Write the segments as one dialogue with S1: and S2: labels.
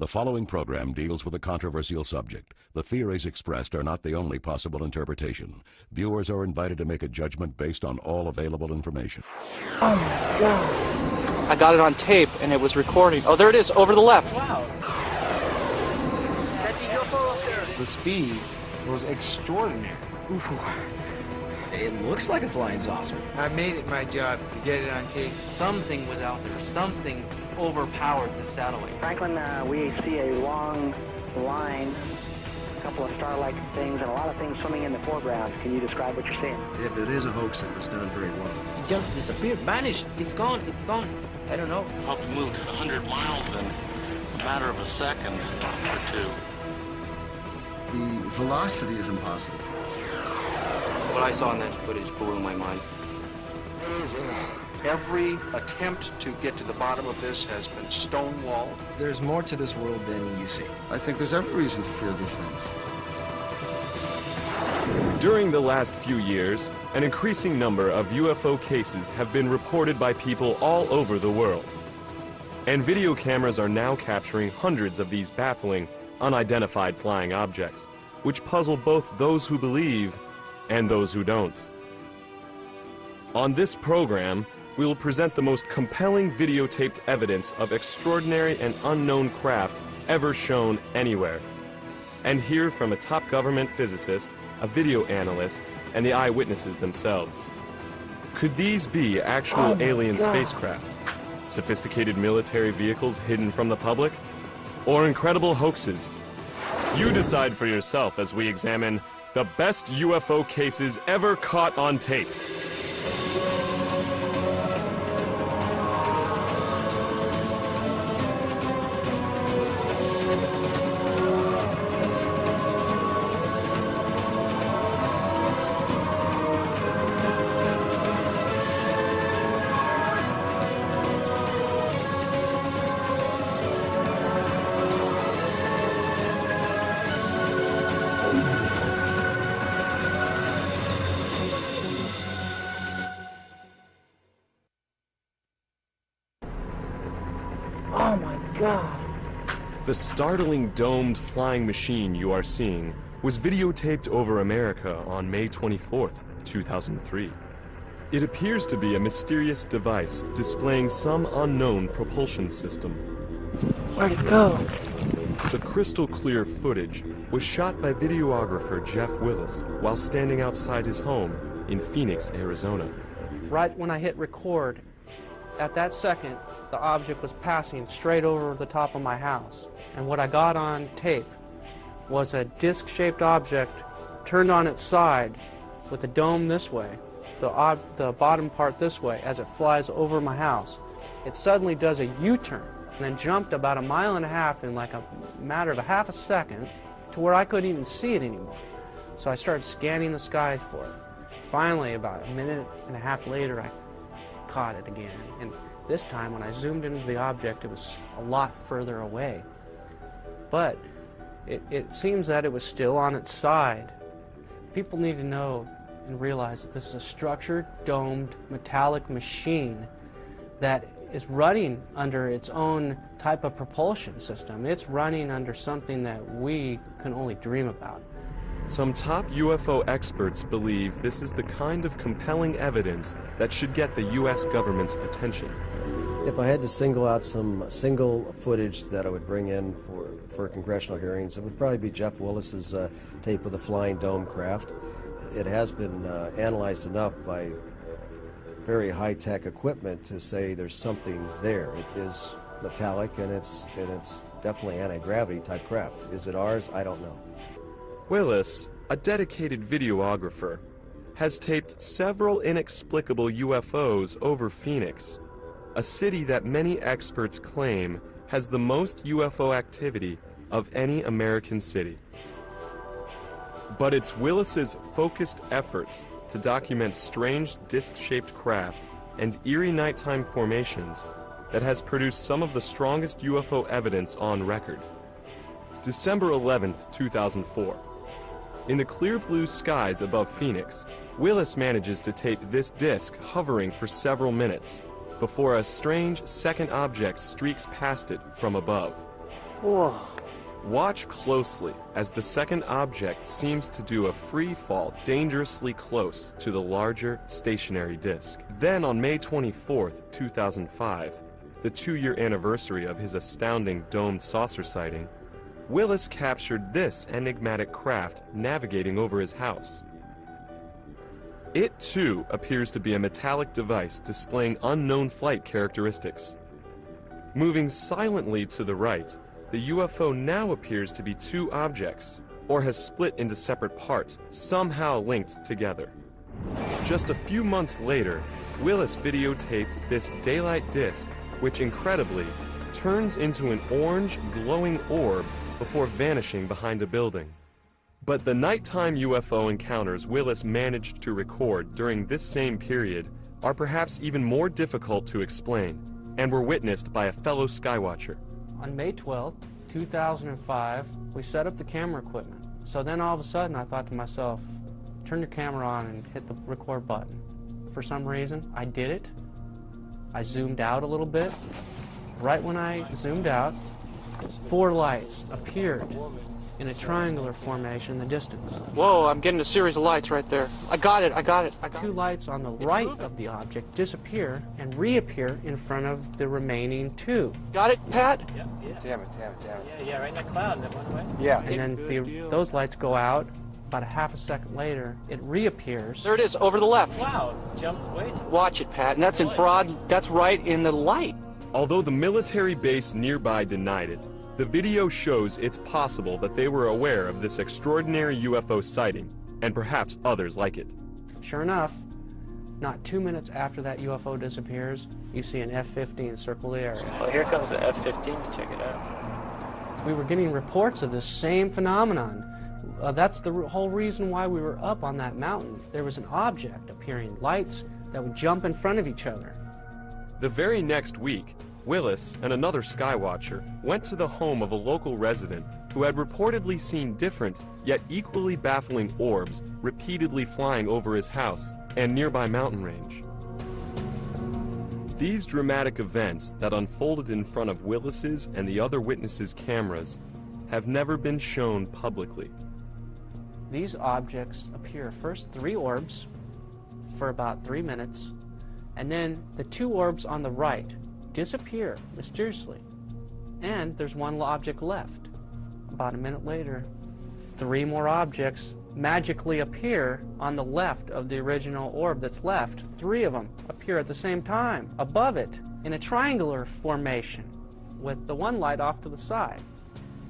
S1: The following program deals with a controversial subject. The theories expressed are not the only possible interpretation. Viewers are invited to make a judgment based on all available information.
S2: Oh my God.
S3: I got it on tape and it was recording. Oh, there it is, over to the left.
S2: Wow. That's a UFO up there.
S4: The speed was extraordinary.
S5: UFO. It looks like a flying saucer.
S6: I made it my job to get it on tape.
S3: Something was out there. Something overpowered the satellite.
S2: Franklin, we see a long line, a couple of star-like things, and a lot of things swimming in the foreground. Can you describe what you're seeing?
S5: If it is a hoax, it was done very well.
S7: It just disappeared, vanished. It's gone, it's gone. I don't know.
S8: How it moved 100 miles in a matter of a second or two.
S5: The velocity is impossible.
S3: What I saw in that footage blew my mind.
S4: Every attempt to get to the bottom of this has been stonewalled.
S5: There's more to this world than you see. I think there's every reason to fear these things.
S9: During the last few years, an increasing number of UFO cases have been reported by people all over the world. And video cameras are now capturing hundreds of these baffling, unidentified flying objects, which puzzle both those who believe and those who don't. On this program, we will present the most compelling videotaped evidence of extraordinary and unknown craft ever shown anywhere, and hear from a top government physicist, a video analyst, and the eyewitnesses themselves. Could these be actual alien spacecraft, sophisticated military vehicles hidden from the public, or incredible hoaxes? You decide for yourself as we examine the best UFO cases ever caught on tape.
S2: Oh my God.
S9: The startling domed flying machine you are seeing was videotaped over America on May 24th, 2003. It appears to be a mysterious device displaying some unknown propulsion system.
S2: Where'd it go?
S9: The crystal clear footage was shot by videographer Jeff Willis while standing outside his home in Phoenix, Arizona.
S3: Right when I hit record, at that second, the object was passing straight over the top of my house. And what I got on tape was a disc-shaped object turned on its side with the dome this way, the bottom part this way, as it flies over my house. It suddenly does a U-turn and then jumped about 1.5 miles in like a matter of a half a second to where I couldn't even see it anymore. So I started scanning the skies for it. Finally, about 1.5 minutes later, I caught it again, and this time when I zoomed into the object, it was a lot further away. But it seems that it was still on its side. People need to know and realize that this is a structured, domed, metallic machine that is running under its own type of propulsion system. It's running under something that we can only dream about.
S9: Some top UFO experts believe this is the kind of compelling evidence that should get the U.S. government's attention.
S10: If I had to single out some single footage that I would bring in for congressional hearings, it would probably be Jeff Willis's tape of the flying dome craft. It has been analyzed enough by very high-tech equipment to say there's something there. It is metallic, and it's definitely anti-gravity type craft. Is it ours? I don't know.
S9: Willis, a dedicated videographer, has taped several inexplicable UFOs over Phoenix, a city that many experts claim has the most UFO activity of any American city. But it's Willis's focused efforts to document strange disc-shaped craft and eerie nighttime formations that has produced some of the strongest UFO evidence on record. December 11th, 2004. In the clear blue skies above Phoenix, Willis manages to tape this disc hovering for several minutes before a strange second object streaks past it from above.
S2: Whoa.
S9: Watch closely as the second object seems to do a free fall dangerously close to the larger stationary disk. Then on May 24th, 2005, the 2-year anniversary of his astounding domed saucer sighting, Willis captured this enigmatic craft navigating over his house. It too appears to be a metallic device displaying unknown flight characteristics. Moving silently to the right, the UFO now appears to be 2 objects, or has split into separate parts, somehow linked together. Just a few months later, Willis videotaped this daylight disk, which incredibly turns into an orange glowing orb before vanishing behind a building. But the nighttime UFO encounters Willis managed to record during this same period are perhaps even more difficult to explain, and were witnessed by a fellow skywatcher.
S3: On May 12th, 2005, we set up the camera equipment. So then all of a sudden I thought to myself, turn your camera on and hit the record button. For some reason, I did it. I zoomed out a little bit. Right when I zoomed out, 4 lights appeared in a triangular formation in the distance.
S2: Whoa, I'm getting a series of lights right there. I got it.
S3: 2 lights on the right of the object disappear and reappear in front of the remaining 2.
S2: Got it, Pat?
S6: Yeah.
S7: Damn it.
S6: Yeah, right in that cloud that went away.
S2: Yeah.
S3: And then those lights go out. About a half a second later, it reappears.
S2: There it is, over the left.
S6: Wow, jumped way.
S2: Watch it, Pat, and that's in broad, that's right in the light.
S9: Although the military base nearby denied it, the video shows it's possible that they were aware of this extraordinary UFO sighting, and perhaps others like it.
S3: Sure enough, not 2 minutes after that UFO disappears, you see an F-15 circle the area.
S7: Well, here comes the F-15 to check it out.
S3: We were getting reports of this same phenomenon. That's the whole reason why we were up on that mountain. There was an object appearing, lights that would jump in front of each other.
S9: The very next week, Willis and another skywatcher went to the home of a local resident who had reportedly seen different, yet equally baffling orbs repeatedly flying over his house and nearby mountain range. These dramatic events that unfolded in front of Willis's and the other witnesses' cameras have never been shown publicly.
S3: These objects appear first 3 orbs for about 3 minutes, and then the 2 orbs on the right disappear mysteriously, and there's 1 object left. About a minute later, 3 more objects magically appear on the left of the original orb that's left. 3 of them appear at the same time above it in a triangular formation with the 1 light off to the side.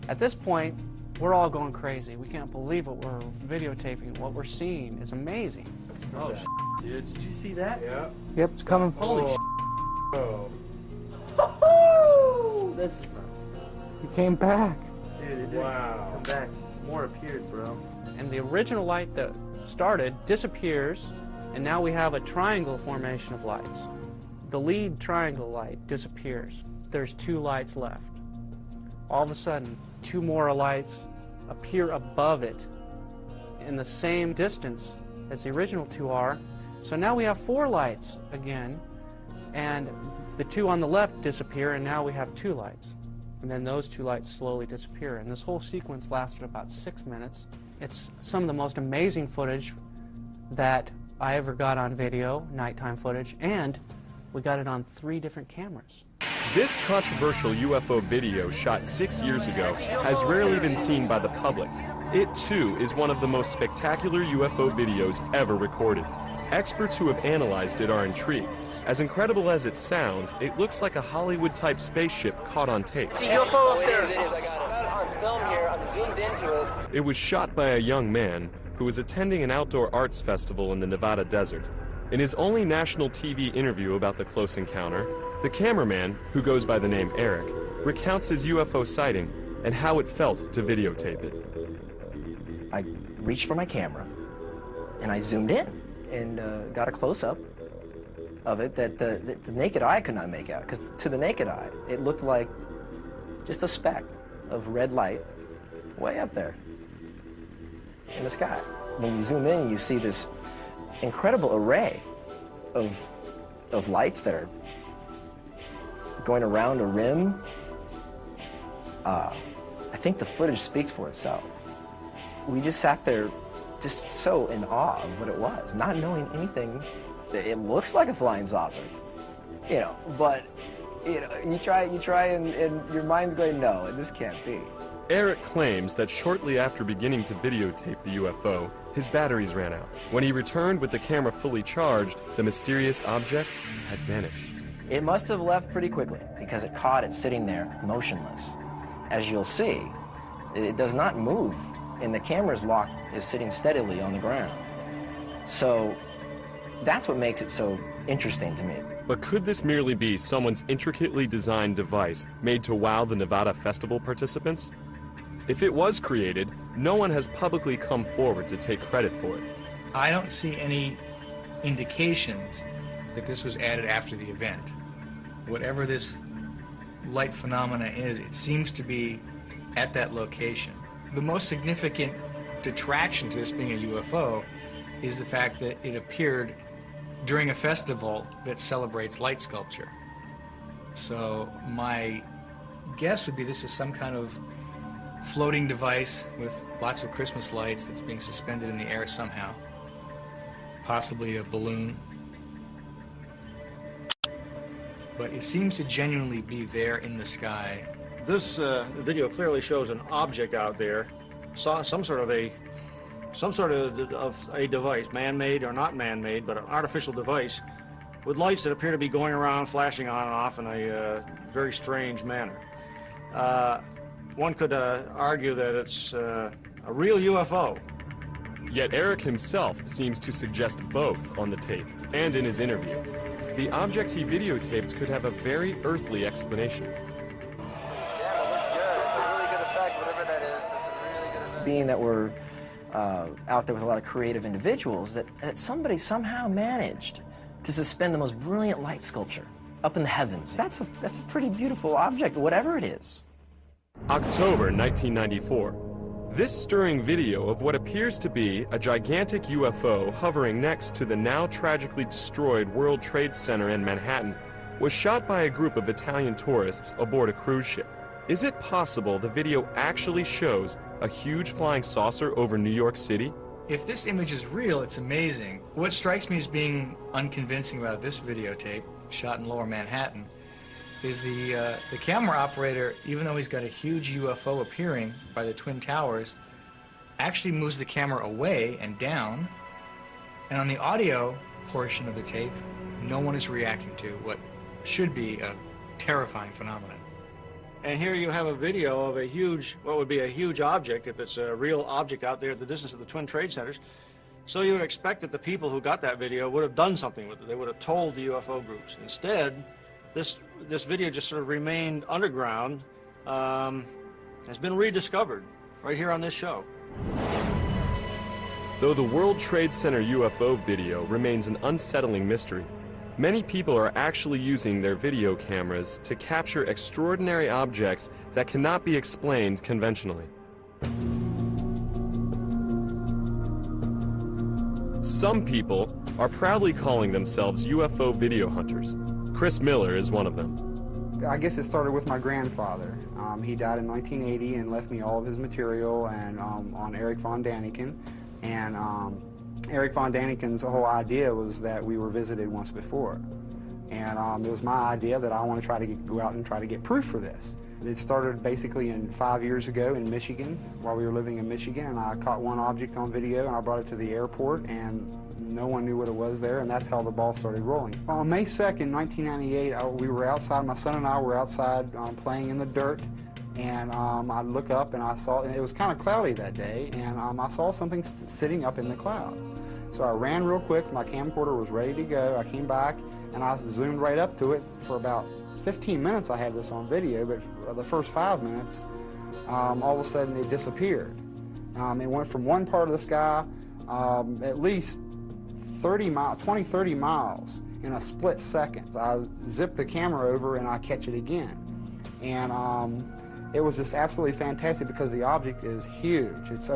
S3: At this point, we're all going crazy. We can't believe what we're videotaping. What we're seeing is amazing.
S6: Oh, dude, did you see that? Yeah.
S2: Yep, it's coming.
S6: Holy
S2: This is nuts. He came back.
S6: Dude, it did come back. More appeared, bro.
S3: And the original light that started disappears, and now we have a triangle formation of lights. The lead triangle light disappears. There's 2 lights left. All of a sudden, 2 more lights appear above it in the same distance as the original 2 are. So now we have 4 lights again, and the 2 on the left disappear, and now we have 2 lights. And then those 2 lights slowly disappear. And this whole sequence lasted about 6 minutes. It's some of the most amazing footage that I ever got on video, nighttime footage, and we got it on 3 different cameras.
S9: This controversial UFO video shot 6 years ago has rarely been seen by the public. It too is one of the most spectacular UFO videos ever recorded. Experts who have analyzed it are intrigued. As incredible as it sounds, it looks like a Hollywood-type spaceship caught on tape.
S2: It's a UFO up there.
S7: It is. I got it on film here. I'm zoomed into it.
S9: It was shot by a young man who was attending an outdoor arts festival in the Nevada desert. In his only national TV interview about the close encounter, the cameraman, who goes by the name Eric, recounts his UFO sighting and how it felt to videotape it.
S11: I reached for my camera and I zoomed in and got a close-up of it that the naked eye could not make out, because to the naked eye it looked like just a speck of red light way up there in the sky. When you zoom in, you see this incredible array of lights that are going around a rim I think the footage speaks for itself. We just sat there just so in awe of what it was, not knowing anything. It looks like a flying saucer, you know, but you try and your mind's going, no, this can't be.
S9: Eric claims that shortly after beginning to videotape the UFO, his batteries ran out. When he returned with the camera fully charged, the mysterious object had vanished.
S11: It must have left pretty quickly because it caught it sitting there motionless. As you'll see, it does not move, and the camera's lock is sitting steadily on the ground. So that's what makes it so interesting to me.
S9: But could this merely be someone's intricately designed device made to wow the Nevada Festival participants? If it was created, no one has publicly come forward to take credit for it.
S12: I don't see any indications that this was added after the event. Whatever this light phenomena is, it seems to be at that location. The most significant detraction to this being a UFO is the fact that it appeared during a festival that celebrates light sculpture. So my guess would be this is some kind of floating device with lots of Christmas lights that's being suspended in the air somehow. Possibly a balloon. But it seems to genuinely be there in the sky.
S13: This video clearly shows an object out there, some sort of a device, man-made or not man-made, but an artificial device with lights that appear to be going around, flashing on and off in a very strange manner. One could argue that it's a real UFO.
S9: Yet Eric himself seems to suggest both on the tape and in his interview. The object he videotaped could have a very earthly explanation.
S14: Yeah, it looks good. It's a really good effect, whatever that is. That's a really good effect.
S11: Being that we're out there with a lot of creative individuals, that somebody somehow managed to suspend the most brilliant light sculpture up in the heavens. That's a pretty beautiful object, whatever it is.
S9: October 1994. This stirring video of what appears to be a gigantic UFO hovering next to the now tragically destroyed World Trade Center in Manhattan was shot by a group of Italian tourists aboard a cruise ship. Is it possible the video actually shows a huge flying saucer over New York City?
S12: If this image is real, it's amazing. What strikes me as being unconvincing about this videotape, shot in Lower Manhattan, is the camera operator, even though he's got a huge UFO appearing by the Twin Towers, actually moves the camera away and down, and on the audio portion of the tape, no one is reacting to what should be a terrifying phenomenon.
S13: And here you have a video of a huge, what would be a huge object, if it's a real object out there at the distance of the Twin Trade Centers. So you would expect that the people who got that video would have done something with it. They would have told the UFO groups. Instead, this video just sort of remained underground, has been rediscovered right here on this show.
S9: Though the World Trade Center UFO video remains an unsettling mystery, many people are actually using their video cameras to capture extraordinary objects that cannot be explained conventionally. Some people are proudly calling themselves UFO video hunters. Chris Miller is one of them.
S15: I guess it started with my grandfather. He died in 1980 and left me all of his material and on Eric von Daniken. And Eric von Daniken's whole idea was that we were visited once before. And it was my idea that I want to try to go out and try to get proof for this. It started basically 5 years ago in Michigan, while we were living in Michigan, and I caught one object on video and I brought it to the airport, and no one knew what it was there, and that's how the ball started rolling. On May 2nd, 1998, we were outside, my son and I were outside playing in the dirt, and I look up and I saw, and it was kind of cloudy that day, and I saw something sitting up in the clouds. So I ran real quick, my camcorder was ready to go, I came back and I zoomed right up to it. For about 15 minutes I had this on video, but for the first 5 minutes, all of a sudden it disappeared. It went from one part of the sky at least 20, 30 miles in a split second. I zip the camera over and I catch it again. And it was just absolutely fantastic because the object is huge. It's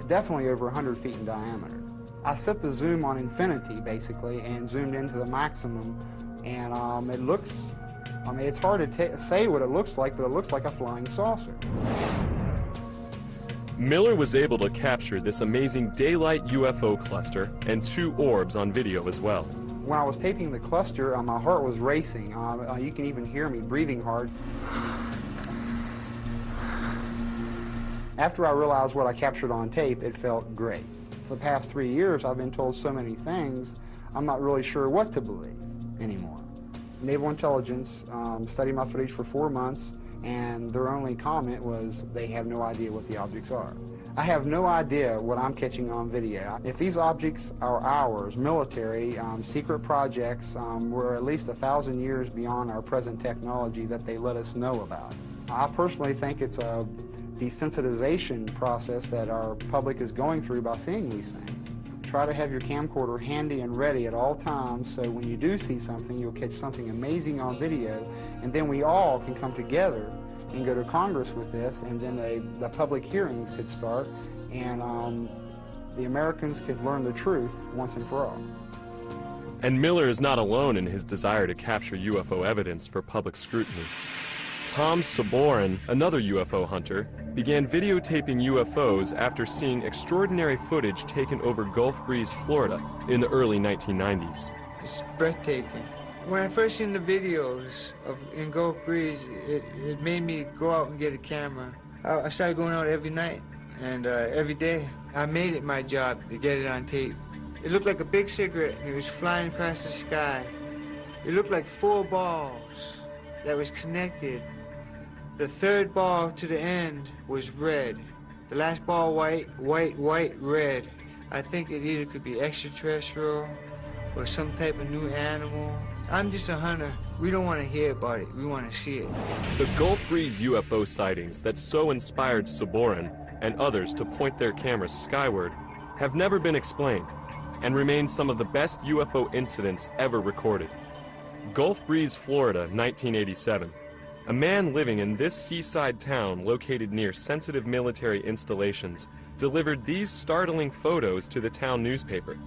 S15: definitely over 100 feet in diameter. I set the zoom on infinity basically and zoomed into the maximum, and it looks I mean, it's hard to say what it looks like, but it looks like a flying saucer.
S9: Miller was able to capture this amazing daylight UFO cluster and 2 orbs on video as well.
S15: When I was taping the cluster, my heart was racing. You can even hear me breathing hard. After I realized what I captured on tape, it felt great. For the past 3 years, I've been told so many things, I'm not really sure what to believe anymore. Naval Intelligence studied my footage for 4 months, and their only comment was they have no idea what the objects are. I have no idea what I'm catching on video. If these objects are ours, military, secret projects, we're at least 1,000 years beyond our present technology that they let us know about. I personally think it's a desensitization process that our public is going through by seeing these things. Try to have your camcorder handy and ready at all times, so when you do see something, you'll catch something amazing on video, and then we all can come together and go to Congress with this, and then the public hearings could start, and the Americans could learn the truth once and for all.
S9: And Miller is not alone in his desire to capture UFO evidence for public scrutiny. Tom Saborin, another UFO hunter, began videotaping UFOs after seeing extraordinary footage taken over Gulf Breeze, Florida in the early 1990s.
S16: It's breathtaking. When I first seen the videos in Gulf Breeze, it made me go out and get a camera. I started going out every night and every day. I made it my job to get it on tape. It looked like a big cigarette and it was flying across the sky. It looked like 4 balls that was connected. The third ball to the end was red. The last ball white, white, white, red. I think it either could be extraterrestrial or some type of new animal. I'm just a hunter. We don't want to hear about it. We want to see it.
S9: The Gulf Breeze UFO sightings that so inspired Saborin and others to point their cameras skyward have never been explained and remain some of the best UFO incidents ever recorded. Gulf Breeze, Florida, 1987. A man living in this seaside town located near sensitive military installations delivered these startling photos to the town newspaper.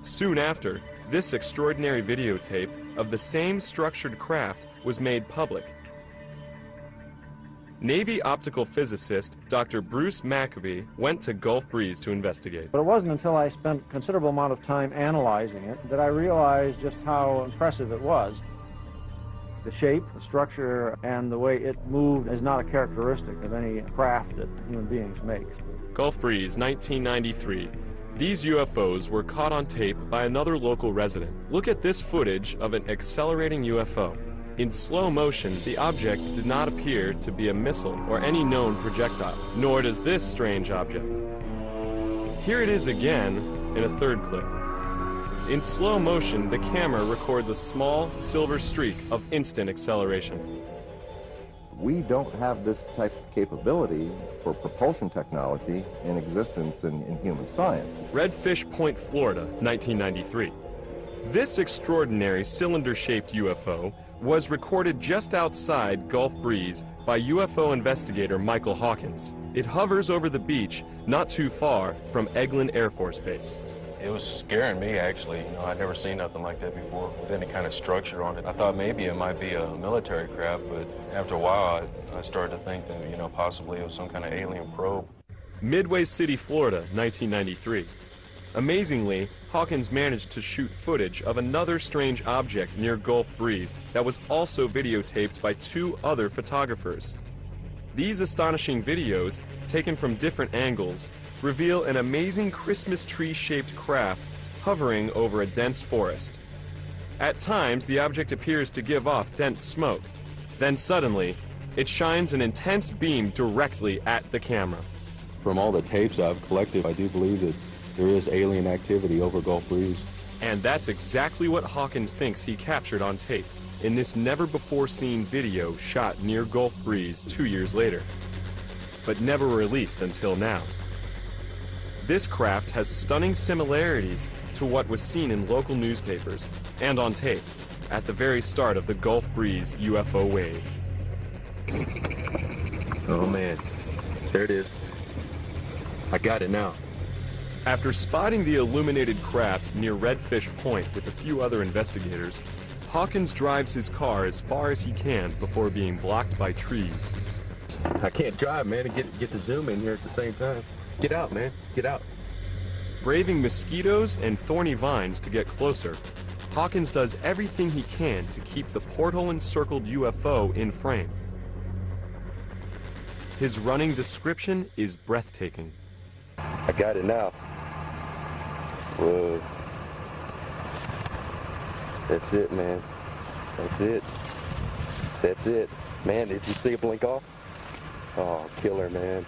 S9: Soon after, this extraordinary videotape of the same structured craft was made public. Navy optical physicist Dr. Bruce Maccabee went to Gulf Breeze to investigate.
S17: But it wasn't until I spent a considerable amount of time analyzing it that I realized just how impressive it was. The shape, the structure, and the way it moved is not a characteristic of any craft that human beings make.
S9: Gulf Breeze, 1993. These UFOs were caught on tape by another local resident. Look at this footage of an accelerating UFO. In slow motion, the object did not appear to be a missile or any known projectile, nor does this strange object. Here it is again in a third clip. In slow motion, the camera records a small silver streak of instant acceleration.
S18: We don't have this type of capability for propulsion technology in existence in human science.
S9: Redfish Point, Florida, 1993. This extraordinary cylinder-shaped UFO was recorded just outside Gulf Breeze by UFO investigator Michael Hawkins. It hovers over the beach not too far from Eglin Air Force Base.
S8: It was scaring me, actually. You know, I'd never seen nothing like that before with any kind of structure on it. I thought maybe it might be a military craft, but after a while, I started to think that, you know, possibly it was some kind of alien probe.
S9: Midway City, Florida, 1993. Amazingly, Hawkins managed to shoot footage of another strange object near Gulf Breeze that was also videotaped by 2 other photographers. These astonishing videos, taken from different angles, reveal an amazing Christmas tree-shaped craft hovering over a dense forest. At times, the object appears to give off dense smoke. Then suddenly, it shines an intense beam directly at the camera.
S19: From all the tapes I've collected, I do believe that there is alien activity over Gulf Breeze.
S9: And that's exactly what Hawkins thinks he captured on tape in this never-before-seen video shot near Gulf Breeze 2 years later, but never released until now. This craft has stunning similarities to what was seen in local newspapers and on tape at the very start of the Gulf Breeze UFO wave.
S19: Oh man, there it is. I got it now.
S9: After spotting the illuminated craft near Redfish Point with a few other investigators, Hawkins drives his car as far as he can before being blocked by trees.
S19: I can't drive, man, and get to zoom in here at the same time. Get out, man. Get out.
S9: Braving mosquitoes and thorny vines to get closer, Hawkins does everything he can to keep the portal-encircled UFO in frame. His running description is breathtaking.
S19: I got it now. Whoa. That's it, man. That's it. That's it. Man, did you see it blink off? Oh, killer, man.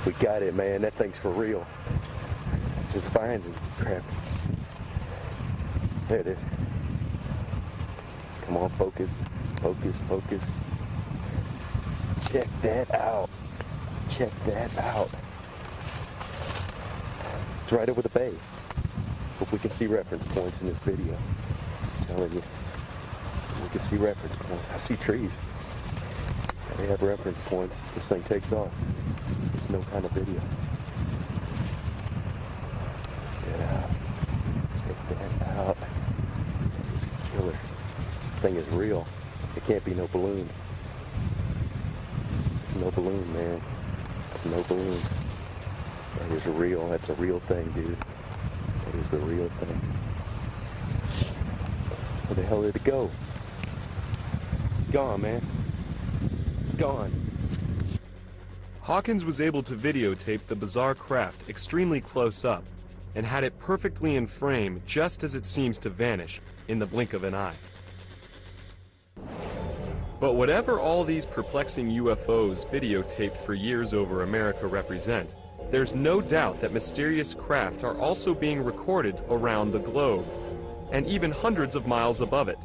S19: We got it, man. That thing's for real. Just finds it. Crap. There it is. Come on, focus. Focus, focus. Check that out. Check that out. It's right over the bay. Hope we can see reference points in this video. I'm telling you. We can see reference points. I see trees. They have reference points. This thing takes off. There's no kind of video. Check that out. Check that out. It's a killer. This thing is real. It can't be no balloon. It's no balloon, man. It's no balloon. That is real. That's a real thing, dude. That is the real thing. Where the hell did it go? Gone, man. Gone.
S9: Hawkins was able to videotape the bizarre craft extremely close up and had it perfectly in frame just as it seems to vanish in the blink of an eye. But whatever all these perplexing UFOs videotaped for years over America represent, there's no doubt that mysterious craft are also being recorded around the globe, and even hundreds of miles above it.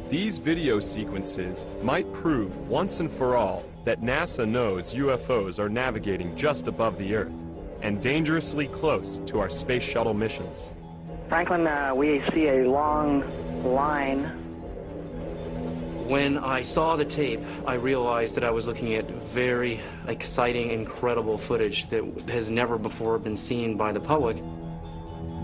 S9: These video sequences might prove once and for all that NASA knows UFOs are navigating just above the Earth and dangerously close to our space shuttle missions.
S2: Franklin, we see a long line.
S7: When I saw the tape, I realized that I was looking at very exciting, incredible footage that has never before been seen by the public.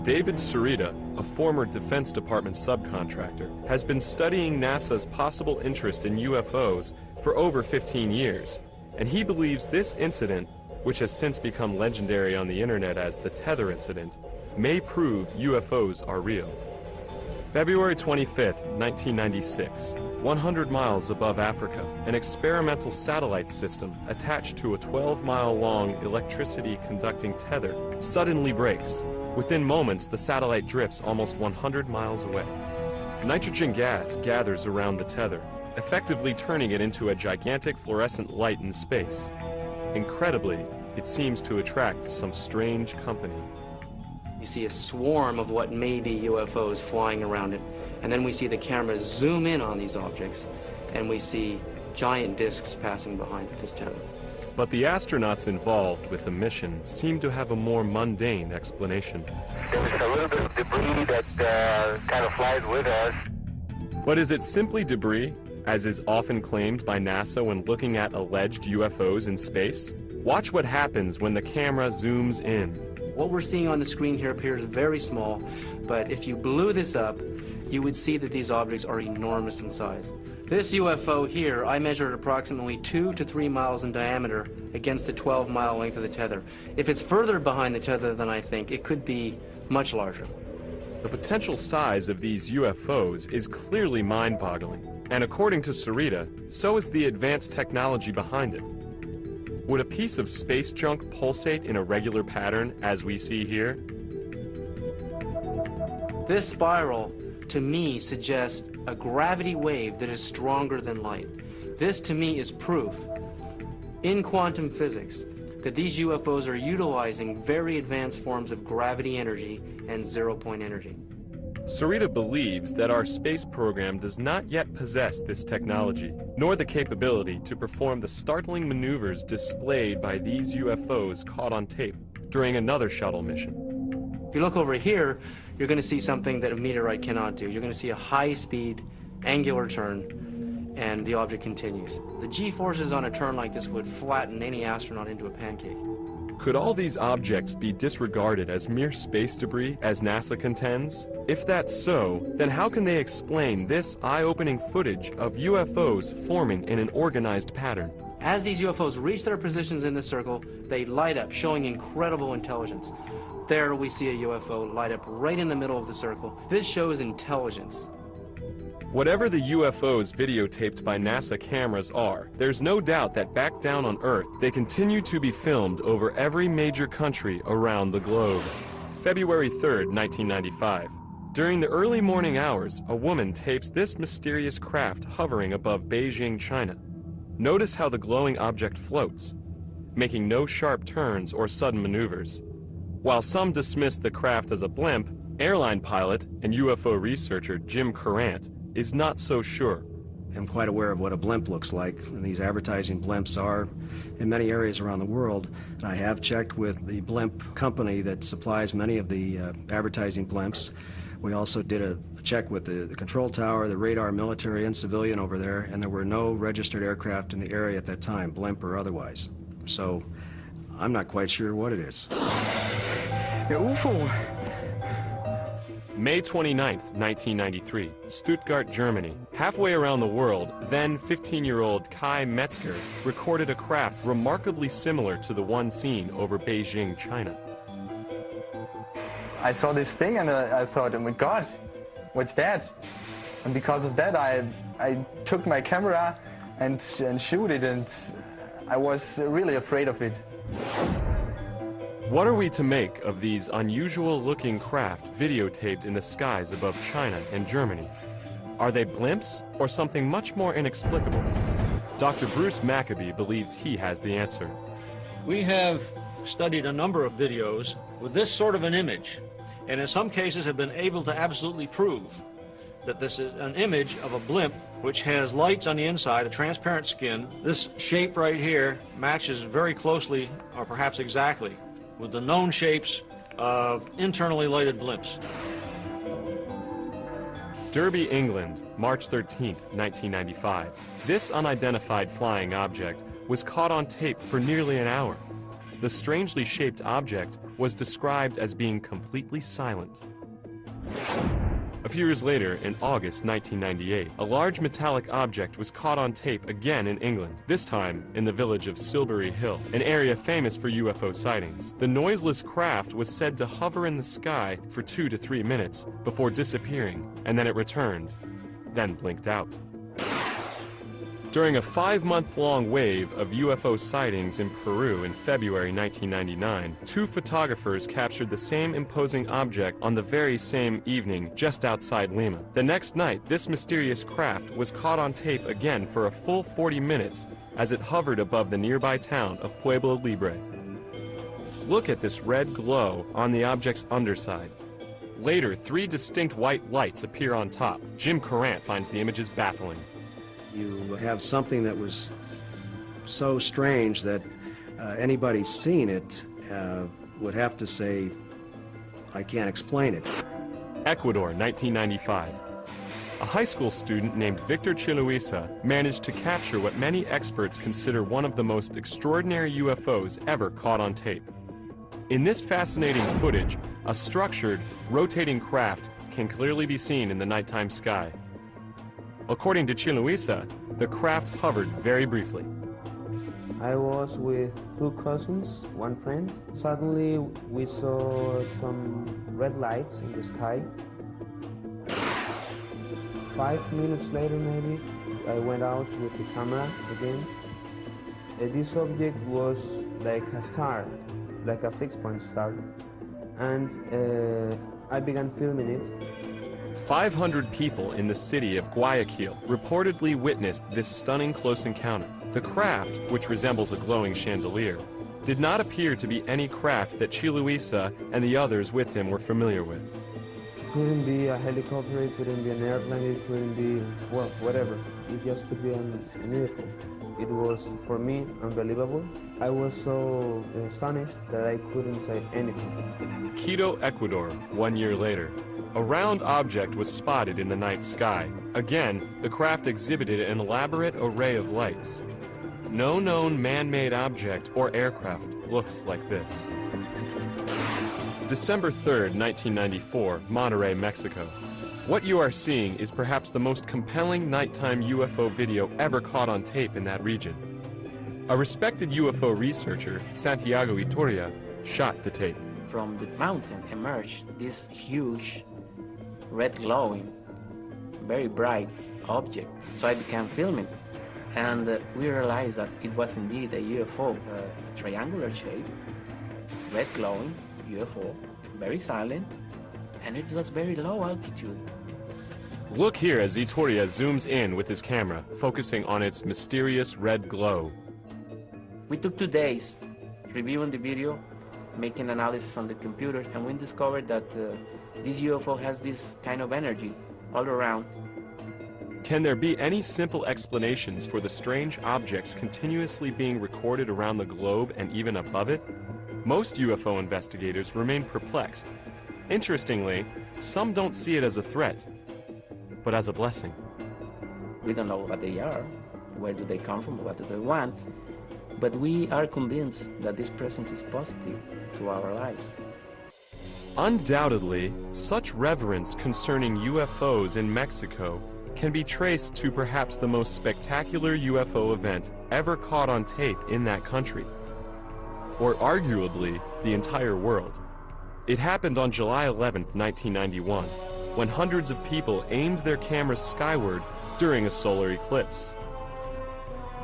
S9: David Sarita, a former Defense Department subcontractor, has been studying NASA's possible interest in UFOs for over 15 years, and he believes this incident, which has since become legendary on the internet as the Tether incident, may prove UFOs are real. February 25th, 1996, 100 miles above Africa, an experimental satellite system attached to a 12-mile-long electricity-conducting tether suddenly breaks. Within moments, the satellite drifts almost 100 miles away. Nitrogen gas gathers around the tether, effectively turning it into a gigantic fluorescent light in space. Incredibly, it seems to attract some strange company.
S7: You see a swarm of what may be UFOs flying around it, and then we see the camera zoom in on these objects, and we see giant discs passing behind this tether.
S9: But the astronauts involved with the mission seem to have a more mundane explanation.
S20: There's a little bit of debris that kind of flies with us.
S9: But is it simply debris, as is often claimed by NASA when looking at alleged UFOs in space? Watch what happens when the camera zooms in.
S7: What we're seeing on the screen here appears very small, but if you blew this up, you would see that these objects are enormous in size. This UFO here, I measured approximately 2 to 3 miles in diameter against the 12-mile length of the tether. If it's further behind the tether than I think, it could be much larger.
S9: The potential size of these UFOs is clearly mind-boggling, and according to Sarita, so is the advanced technology behind it. Would a piece of space junk pulsate in a regular pattern, as we see here?
S7: This spiral, to me, suggests a gravity wave that is stronger than light. This, to me, is proof, in quantum physics, that these UFOs are utilizing very advanced forms of gravity energy and zero-point energy.
S9: Sarita believes that our space program does not yet possess this technology, nor the capability to perform the startling maneuvers displayed by these UFOs caught on tape during another shuttle mission.
S7: If you look over here, you're going to see something that a meteorite cannot do. You're going to see a high-speed, angular turn, and the object continues. The G-forces on a turn like this would flatten any astronaut into a pancake.
S9: Could all these objects be disregarded as mere space debris, as NASA contends? If that's so, then how can they explain this eye-opening footage of UFOs forming in an organized pattern?
S7: As these UFOs reach their positions in the circle, they light up, showing incredible intelligence. There we see a UFO light up right in the middle of the circle. This shows intelligence.
S9: Whatever the UFOs videotaped by NASA cameras are, there's no doubt that back down on Earth, they continue to be filmed over every major country around the globe. February 3rd, 1995. During the early morning hours, a woman tapes this mysterious craft hovering above Beijing, China. Notice how the glowing object floats, making no sharp turns or sudden maneuvers. While some dismiss the craft as a blimp, airline pilot and UFO researcher Jim Courant is not so sure.
S10: I'm quite aware of what a blimp looks like, and these advertising blimps are in many areas around the world. And I have checked with the blimp company that supplies many of the advertising blimps. We also did a check with the control tower, the radar, military and civilian over there, and there were no registered aircraft in the area at that time, blimp or otherwise. So I'm not quite sure what it is.
S16: The UFO.
S9: May 29th, 1993, Stuttgart, Germany. Halfway around the world, then 15-year-old Kai Metzger recorded a craft remarkably similar to the one seen over Beijing, China.
S21: I saw this thing and I thought, oh my God, what's that? And because of that, I took my camera and shoot it, and I was really afraid of it.
S9: What are we to make of these unusual-looking craft videotaped in the skies above China and Germany? Are they blimps or something much more inexplicable? Dr. Bruce Maccabee believes he has the answer.
S13: We have studied a number of videos with this sort of an image, and in some cases have been able to absolutely prove that this is an image of a blimp which has lights on the inside, a transparent skin. This shape right here matches very closely, or perhaps exactly, with the known shapes of internally lighted blimps.
S9: Derby, England, March 13th, 1995. This unidentified flying object was caught on tape for nearly an hour. The strangely shaped object was described as being completely silent. A few years later, in August 1998, a large metallic object was caught on tape again in England, this time in the village of Silbury Hill, an area famous for UFO sightings. The noiseless craft was said to hover in the sky for 2 to 3 minutes before disappearing, and then it returned, then blinked out. During a 5-month-long wave of UFO sightings in Peru in February 1999, 2 photographers captured the same imposing object on the very same evening just outside Lima. The next night, this mysterious craft was caught on tape again for a full 40 minutes as it hovered above the nearby town of Pueblo Libre. Look at this red glow on the object's underside. Later, 3 distinct white lights appear on top. Jim Courant finds the images baffling.
S10: You have something that was so strange that anybody seen it would have to say, I can't explain it.
S9: Ecuador, 1995. A high school student named Victor Chiluisa managed to capture what many experts consider one of the most extraordinary UFOs ever caught on tape. In this fascinating footage, a structured, rotating craft can clearly be seen in the nighttime sky. According to Chiluisa, the craft hovered very briefly.
S22: I was with 2 cousins, 1 friend. Suddenly we saw some red lights in the sky. 5 minutes later maybe, I went out with the camera again. This object was like a star, like a 6-point star. And I began filming it.
S9: 500 people in the city of Guayaquil reportedly witnessed this stunning close encounter. The craft, which resembles a glowing chandelier, did not appear to be any craft that Chiluisa and the others with him were familiar with.
S22: It couldn't be a helicopter, it couldn't be an airplane, it couldn't be, well, whatever. It just could be an UFO. It was, for me, unbelievable. I was so astonished that I couldn't say anything.
S9: Quito, Ecuador, 1 year later. A round object was spotted in the night sky. Again, the craft exhibited an elaborate array of lights. no known man-made object or aircraft looks like this. December 3rd, 1994, Monterrey, Mexico. What you are seeing is perhaps the most compelling nighttime UFO video ever caught on tape in that region. A respected UFO researcher, Santiago Itoria, shot the tape.
S1: From the mountain emerged this huge, red glowing, very bright object. So I began filming, and we realized that it was indeed a UFO, a triangular shape, red glowing UFO, very silent, and it was very low altitude.
S9: Look here as Itoria zooms in with his camera, focusing on its mysterious red glow.
S1: We took 2 days reviewing the video, making analysis on the computer, and we discovered that this UFO has this kind of energy all around.
S9: Can there be any simple explanations for the strange objects continuously being recorded around the globe and even above it? Most UFO investigators remain perplexed. Interestingly, some don't see it as a threat, but as a blessing.
S1: We don't know what they are, where do they come from, what do they want, but we are convinced that this presence is positive to our lives.
S9: Undoubtedly, such reverence concerning UFOs in Mexico can be traced to perhaps the most spectacular UFO event ever caught on tape in that country, or arguably the entire world. It happened on July 11th, 1991, when hundreds of people aimed their cameras skyward during a solar eclipse.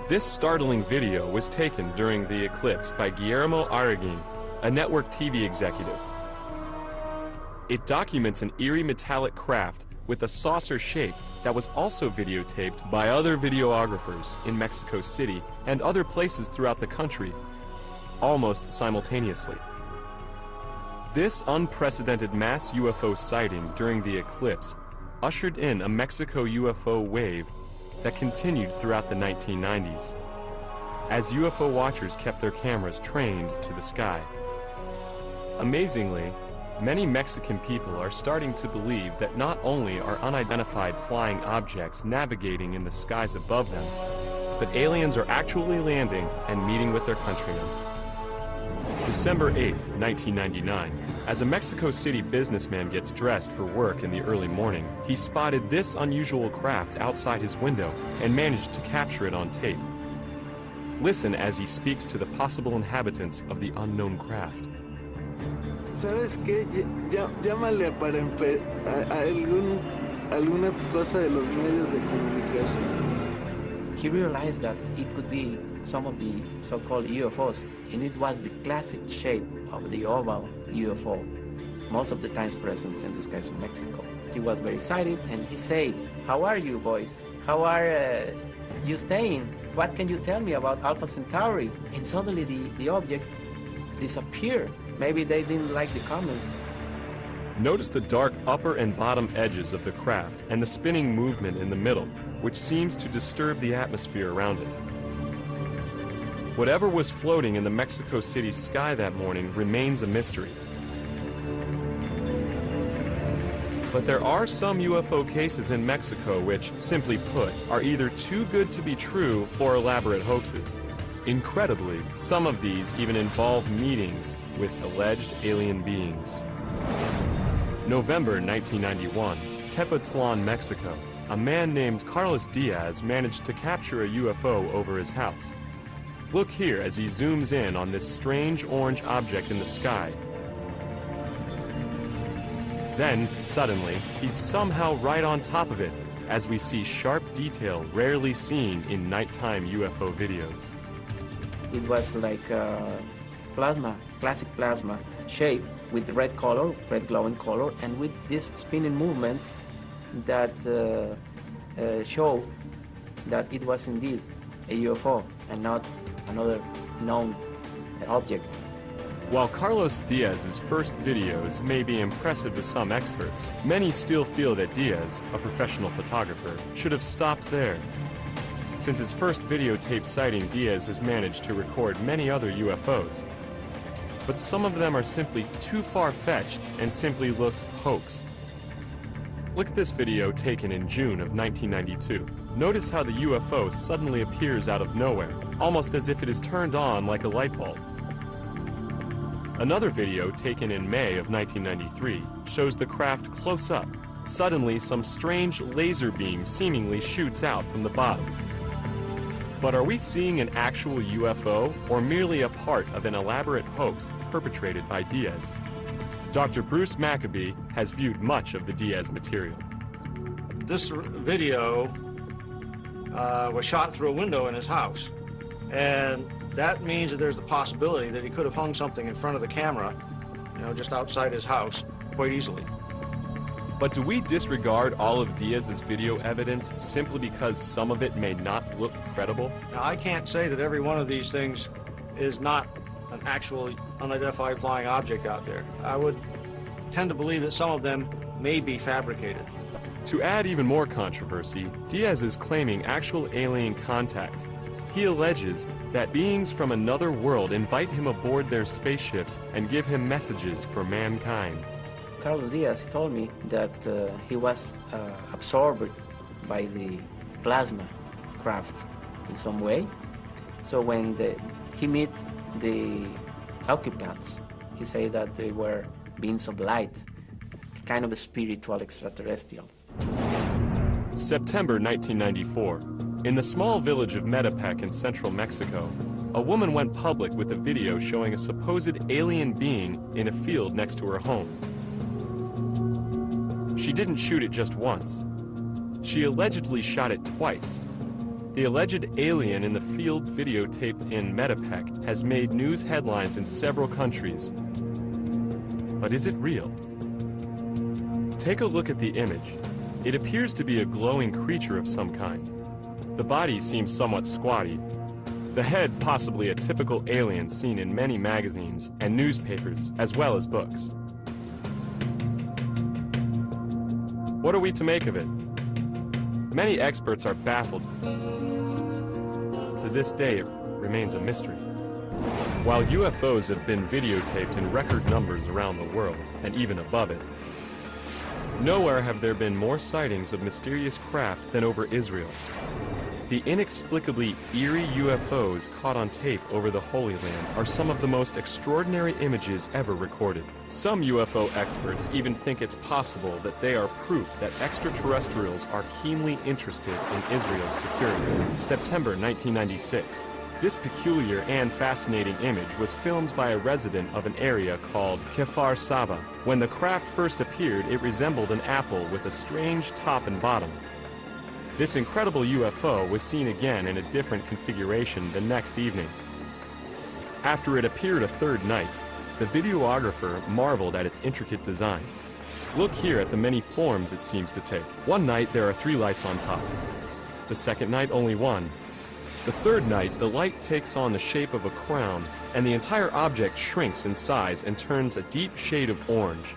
S9: This startling video was taken during the eclipse by Guillermo Arriguin, a network TV executive. It documents an eerie metallic craft with a saucer shape that was also videotaped by other videographers in Mexico City and other places throughout the country, almost simultaneously. This unprecedented mass UFO sighting during the eclipse ushered in a Mexico UFO wave that continued throughout the 1990s, as UFO watchers kept their cameras trained to the sky. Amazingly, many Mexican people are starting to believe that not only are unidentified flying objects navigating in the skies above them, but aliens are actually landing and meeting with their countrymen. December 8th, 1999. As a Mexico City businessman gets dressed for work in the early morning, he spotted this unusual craft outside his window and managed to capture it on tape. Listen as he speaks to the possible inhabitants of the unknown craft.
S4: ¿Sabes qué? Llámale para alguna cosa de los medios de comunicación.
S1: He realized that it could be some of the so-called UFOs, and it was the classic shape of the oval UFO, most of the times present in the skies of Mexico. He was very excited, and he said, "How are you, boys? How are you staying? What can you tell me about Alpha Centauri?" And suddenly the object disappeared. Maybe they didn't like the comments.
S9: Notice the dark upper and bottom edges of the craft and the spinning movement in the middle, which seems to disturb the atmosphere around it. Whatever was floating in the Mexico City sky that morning remains a mystery. But there are some UFO cases in Mexico which, simply put, are either too good to be true or elaborate hoaxes. Incredibly, some of these even involve meetings with alleged alien beings. November 1991, Tepoztlan, Mexico. A man named Carlos Diaz managed to capture a UFO over his house. Look here as he zooms in on this strange orange object in the sky. Then, suddenly, he's somehow right on top of it, as we see sharp detail rarely seen in nighttime UFO videos.
S1: It was like plasma, classic plasma shape with red color, red glowing color, and with these spinning movements that show that it was indeed a UFO and not another known object.
S9: While Carlos Diaz's first videos may be impressive to some experts, many still feel that Diaz, a professional photographer, should have stopped there. Since his first videotape sighting, Diaz has managed to record many other UFOs. But some of them are simply too far-fetched and simply look hoaxed. Look at this video taken in June of 1992. Notice how the UFO suddenly appears out of nowhere, almost as if it is turned on like a light bulb. Another video taken in May of 1993 shows the craft close up. Suddenly, some strange laser beam seemingly shoots out from the bottom. But are we seeing an actual UFO or merely a part of an elaborate hoax perpetrated by Diaz? Dr. Bruce Maccabee has viewed much of the Diaz material.
S13: This video was shot through a window in his house, and that means that there's the possibility that he could have hung something in front of the camera, you know, just outside his house, quite easily.
S9: But do we disregard all of Diaz's video evidence simply because some of it may not look credible?
S13: Now, I can't say that every one of these things is not an actual unidentified flying object out there. I would tend to believe that some of them may be fabricated.
S9: To add even more controversy, Diaz is claiming actual alien contact. He alleges that beings from another world invite him aboard their spaceships and give him messages for mankind.
S1: Carlos Diaz told me that he was absorbed by the plasma craft in some way. So when he met the occupants, he said that they were beings of light, kind of spiritual extraterrestrials.
S9: September 1994. In the small village of Metepec in central Mexico, a woman went public with a video showing a supposed alien being in a field next to her home. She didn't shoot it just once. She allegedly shot it twice. The alleged alien in the field videotaped in Metepec has made news headlines in several countries. But is it real? Take a look at the image. It appears to be a glowing creature of some kind. The body seems somewhat squatty. The head possibly a typical alien seen in many magazines and newspapers, as well as books. What are we to make of it? Many experts are baffled. To this day, it remains a mystery. While UFOs have been videotaped in record numbers around the world, and even above it, nowhere have there been more sightings of mysterious craft than over Israel. The inexplicably eerie UFOs caught on tape over the Holy Land are some of the most extraordinary images ever recorded. Some UFO experts even think it's possible that they are proof that extraterrestrials are keenly interested in Israel's security. September 1996. This peculiar and fascinating image was filmed by a resident of an area called Kfar Saba. When the craft first appeared, it resembled an apple with a strange top and bottom. This incredible UFO was seen again in a different configuration the next evening. After it appeared a third night, the videographer marveled at its intricate design. Look here at the many forms it seems to take. One night there are 3 lights on top. The second night only 1. The third night the light takes on the shape of a crown and the entire object shrinks in size and turns a deep shade of orange.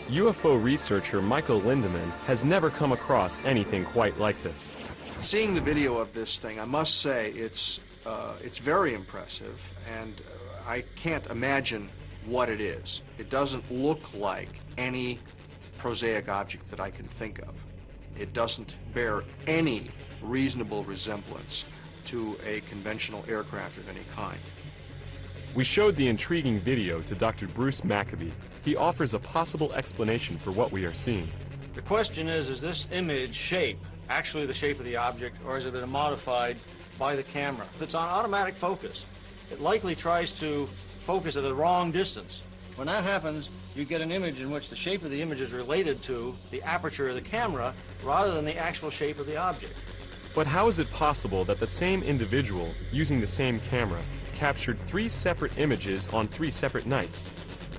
S9: UFO researcher Michael Lindemann has never come across anything quite like this.
S5: Seeing the video of this thing, I must say it's very impressive, and I can't imagine what it is. It doesn't look like any prosaic object that I can think of. It doesn't bear any reasonable resemblance to a conventional aircraft of any kind.
S9: We showed the intriguing video to Dr. Bruce Maccabee. He offers a possible explanation for what we are seeing.
S13: The question is this image shape actually the shape of the object, or has it been modified by the camera? If it's on automatic focus, it likely tries to focus at a wrong distance. When that happens, you get an image in which the shape of the image is related to the aperture of the camera rather than the actual shape of the object.
S9: But how is it possible that the same individual, using the same camera, captured 3 separate images on 3 separate nights?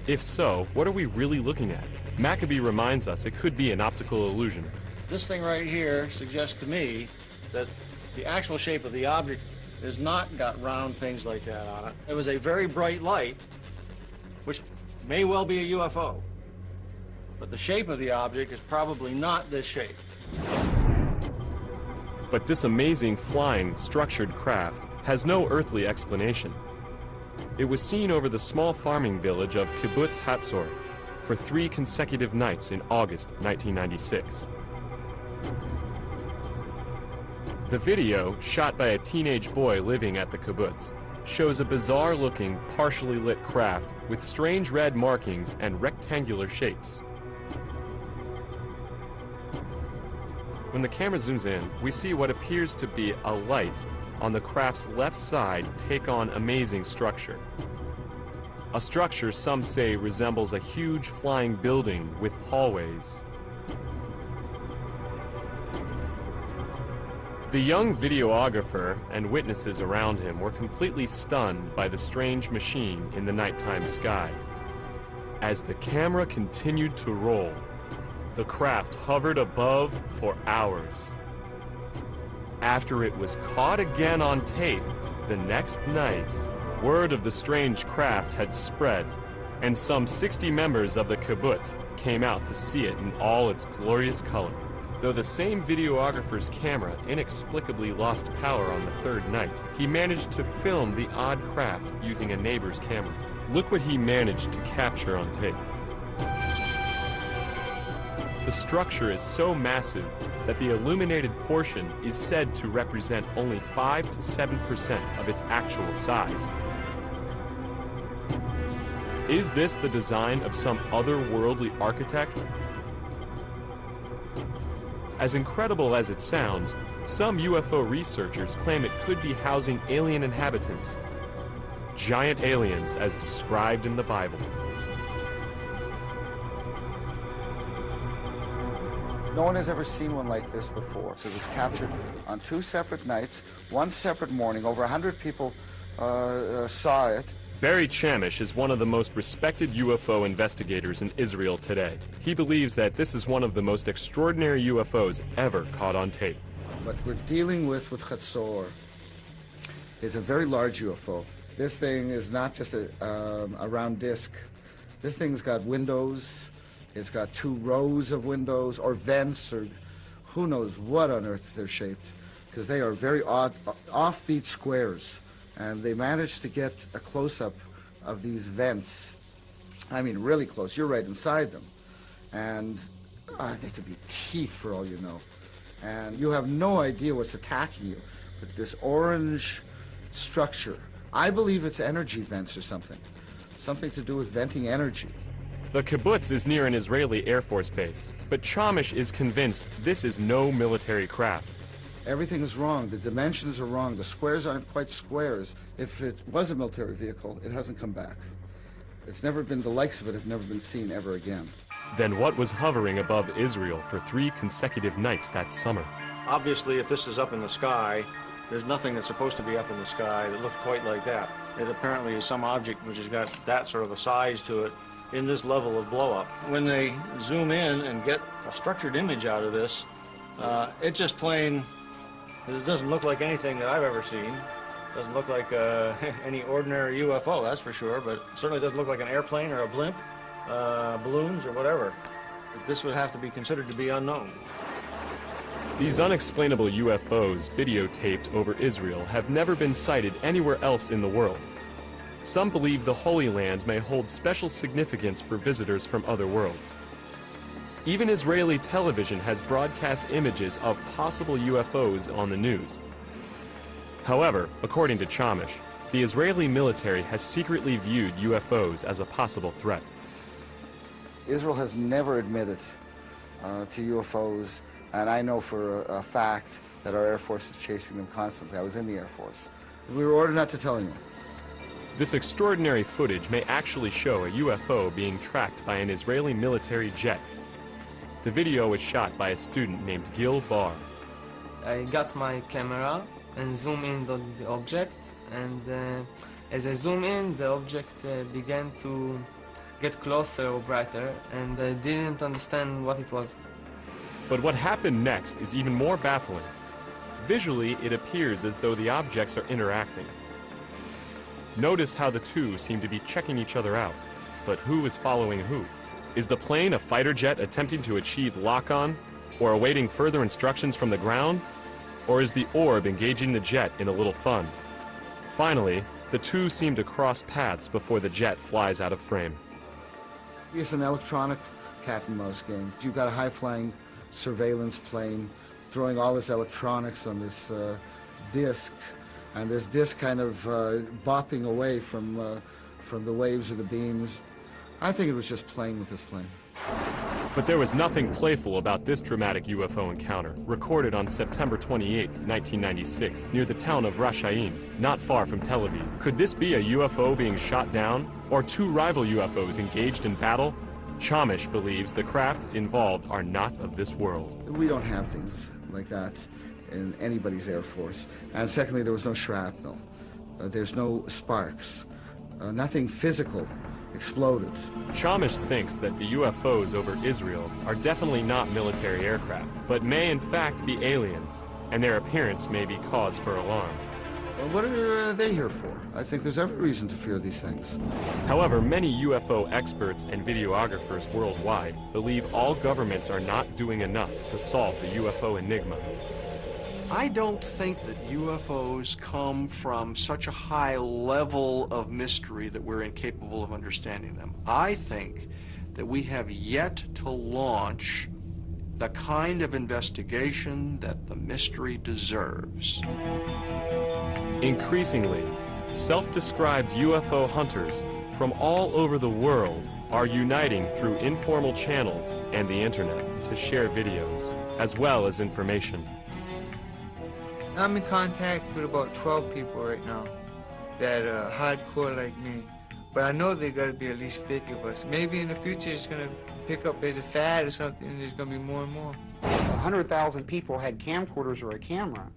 S9: If so, what are we really looking at? Maccabee reminds us it could be an optical illusion.
S13: This thing right here suggests to me that the actual shape of the object has not got round things like that on it. It was a very bright light, which may well be a UFO. But the shape of the object is probably not this shape.
S9: But this amazing, flying, structured craft has no earthly explanation. It was seen over the small farming village of Kibbutz Hatzor for 3 consecutive nights in August 1996. The video, shot by a teenage boy living at the kibbutz, shows a bizarre-looking, partially lit craft with strange red markings and rectangular shapes. When the camera zooms in, we see what appears to be a light on the craft's left side take on amazing structure. A structure some say resembles a huge flying building with hallways. The young videographer and witnesses around him were completely stunned by the strange machine in the nighttime sky. As the camera continued to roll, the craft hovered above for hours. After it was caught again on tape the next night, word of the strange craft had spread, and some 60 members of the kibbutz came out to see it in all its glorious color. Though the same videographer's camera inexplicably lost power on the third night, he managed to film the odd craft using a neighbor's camera. Look what he managed to capture on tape. The structure is so massive that the illuminated portion is said to represent only 5 to 7% of its actual size. Is this the design of some otherworldly architect? As incredible as it sounds, some UFO researchers claim it could be housing alien inhabitants. Giant aliens as described in the Bible.
S3: No one has ever seen one like this before. So it was captured on 2 separate nights, 1 separate morning. Over 100 people saw it.
S9: Barry Chamish is one of the most respected UFO investigators in Israel today. He believes that this is one of the most extraordinary UFOs ever caught on tape.
S3: What we're dealing with Chatzor is a very large UFO. This thing is not just a round disc. This thing's got windows. It's got 2 rows of windows or vents or who knows what on earth they're shaped, because they are very odd, offbeat squares. And they managed to get a close-up of these vents. I mean, really close. You're right inside them. And they could be teeth for all you know. And you have no idea what's attacking you. But this orange structure, I believe it's energy vents or something. Something to do with venting energy.
S9: The kibbutz is near an Israeli Air Force base, but Chamish is convinced this is no military craft.
S3: Everything is wrong. The dimensions are wrong. The squares aren't quite squares. If it was a military vehicle, it hasn't come back. It's never been, the likes of it have never been seen ever again.
S9: Then what was hovering above Israel for 3 consecutive nights that summer?
S13: Obviously, if this is up in the sky, there's nothing that's supposed to be up in the sky that looks quite like that. It apparently is some object which has got that sort of a size to it in this level of blow-up. When they zoom in and get a structured image out of this, it just plain... It doesn't look like anything that I've ever seen. It doesn't look like any ordinary UFO, that's for sure, but it certainly doesn't look like an airplane or a blimp, balloons or whatever. This would have to be considered to be unknown.
S9: These unexplainable UFOs videotaped over Israel have never been sighted anywhere else in the world. Some believe the Holy Land may hold special significance for visitors from other worlds. Even Israeli television has broadcast images of possible UFOs on the news. However, according to Chamish, the Israeli military has secretly viewed UFOs as a possible threat.
S3: Israel has never admitted to UFOs, and I know for a fact that our Air Force is chasing them constantly. I was in the Air Force. We were ordered not to tell anyone.
S9: This extraordinary footage may actually show a UFO being tracked by an Israeli military jet. The video was shot by a student named Gil Bar.
S6: I got my camera and zoom in on the object, and as I zoom in, the object began to get closer or brighter, and I didn't understand what it was.
S9: But what happened next is even more baffling. Visually, it appears as though the objects are interacting. Notice how the two seem to be checking each other out, but who is following who? Is the plane a fighter jet attempting to achieve lock-on, or awaiting further instructions from the ground? Or is the orb engaging the jet in a little fun? Finally, the two seem to cross paths before the jet flies out of frame.
S3: It's an electronic cat and mouse game. You've got a high-flying surveillance plane throwing all this electronics on this disc, and this disc kind of bopping away from the waves or the beams. I think it was just playing with this plane.
S9: But there was nothing playful about this dramatic UFO encounter, recorded on September 28, 1996, near the town of Rashaim, not far from Tel Aviv. Could this be a UFO being shot down, or two rival UFOs engaged in battle? Chamish believes the craft involved are not of this world.
S3: We don't have things like that in anybody's Air Force. And secondly, there was no shrapnel. There's no sparks. Nothing physical exploded.
S9: Chamish thinks that the UFOs over Israel are definitely not military aircraft, but may in fact be aliens, and their appearance may be cause for alarm.
S3: Well, what are they here for? I think there's every reason to fear these things.
S9: However, many UFO experts and videographers worldwide believe all governments are not doing enough to solve the UFO enigma.
S5: I don't think that UFOs come from such a high level of mystery that we're incapable of understanding them. I think that we have yet to launch the kind of investigation that the mystery deserves.
S9: Increasingly, self-described UFO hunters from all over the world are uniting through informal channels and the internet to share videos, as well as information.
S16: I'm in contact with about 12 people right now that are hardcore like me. But I know there got to be at least 50 of us. Maybe in the future it's going to pick up as a fad or something, and there's going to be more and more.
S15: If 100,000 people had camcorders or a camera,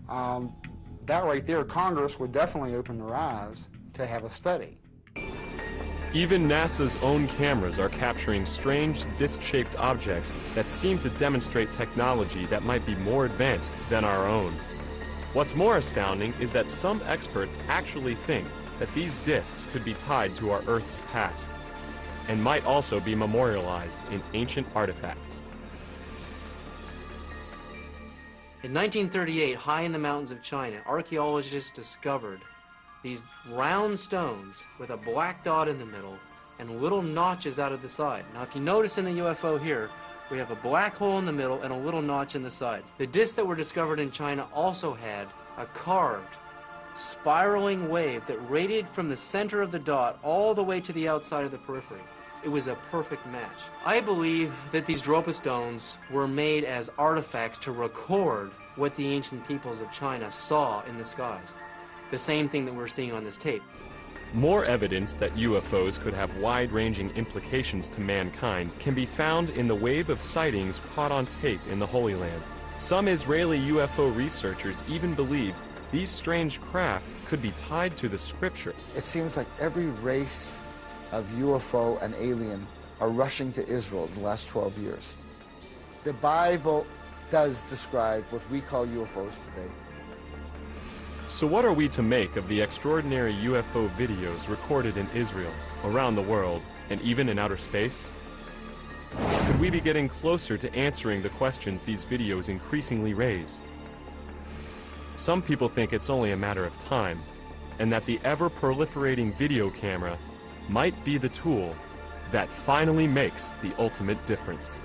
S15: that right there, Congress would definitely open their eyes to have a study.
S9: Even NASA's own cameras are capturing strange disc-shaped objects that seem to demonstrate technology that might be more advanced than our own. What's more astounding is that some experts actually think that these discs could be tied to our Earth's past and might also be memorialized in ancient artifacts.
S7: In 1938, high in the mountains of China, archaeologists discovered these round stones with a black dot in the middle and little notches out of the side. Now, if you notice in the UFO here, we have a black hole in the middle and a little notch in the side. The discs that were discovered in China also had a carved, spiraling wave that radiated from the center of the dot all the way to the outside of the periphery. It was a perfect match. I believe that these Dropa stones were made as artifacts to record what the ancient peoples of China saw in the skies. The same thing that we're seeing on this tape.
S9: More evidence that UFOs could have wide-ranging implications to mankind can be found in the wave of sightings caught on tape in the Holy Land. Some Israeli UFO researchers even believe these strange craft could be tied to the scripture.
S3: It seems like every race of UFO and alien are rushing to Israel in the last 12 years. The Bible does describe what we call UFOs today.
S9: So what are we to make of the extraordinary UFO videos recorded in Israel, around the world, and even in outer space? Could we be getting closer to answering the questions these videos increasingly raise? Some people think it's only a matter of time, and that the ever-proliferating video camera might be the tool that finally makes the ultimate difference.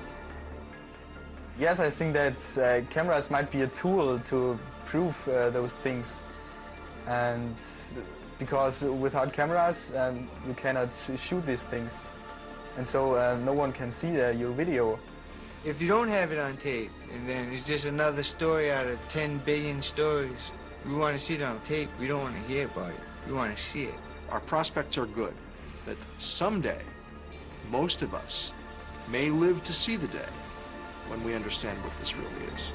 S21: Yes, I think that cameras might be a tool to prove those things. And because without cameras, you cannot shoot these things. And so no one can see your video.
S16: If you don't have it on tape, and then it's just another story out of 10 billion stories, we want to see it on tape. We don't want to hear about it. We want to see it.
S5: Our prospects are good, but someday, most of us may live to see the day when we understand what this really is.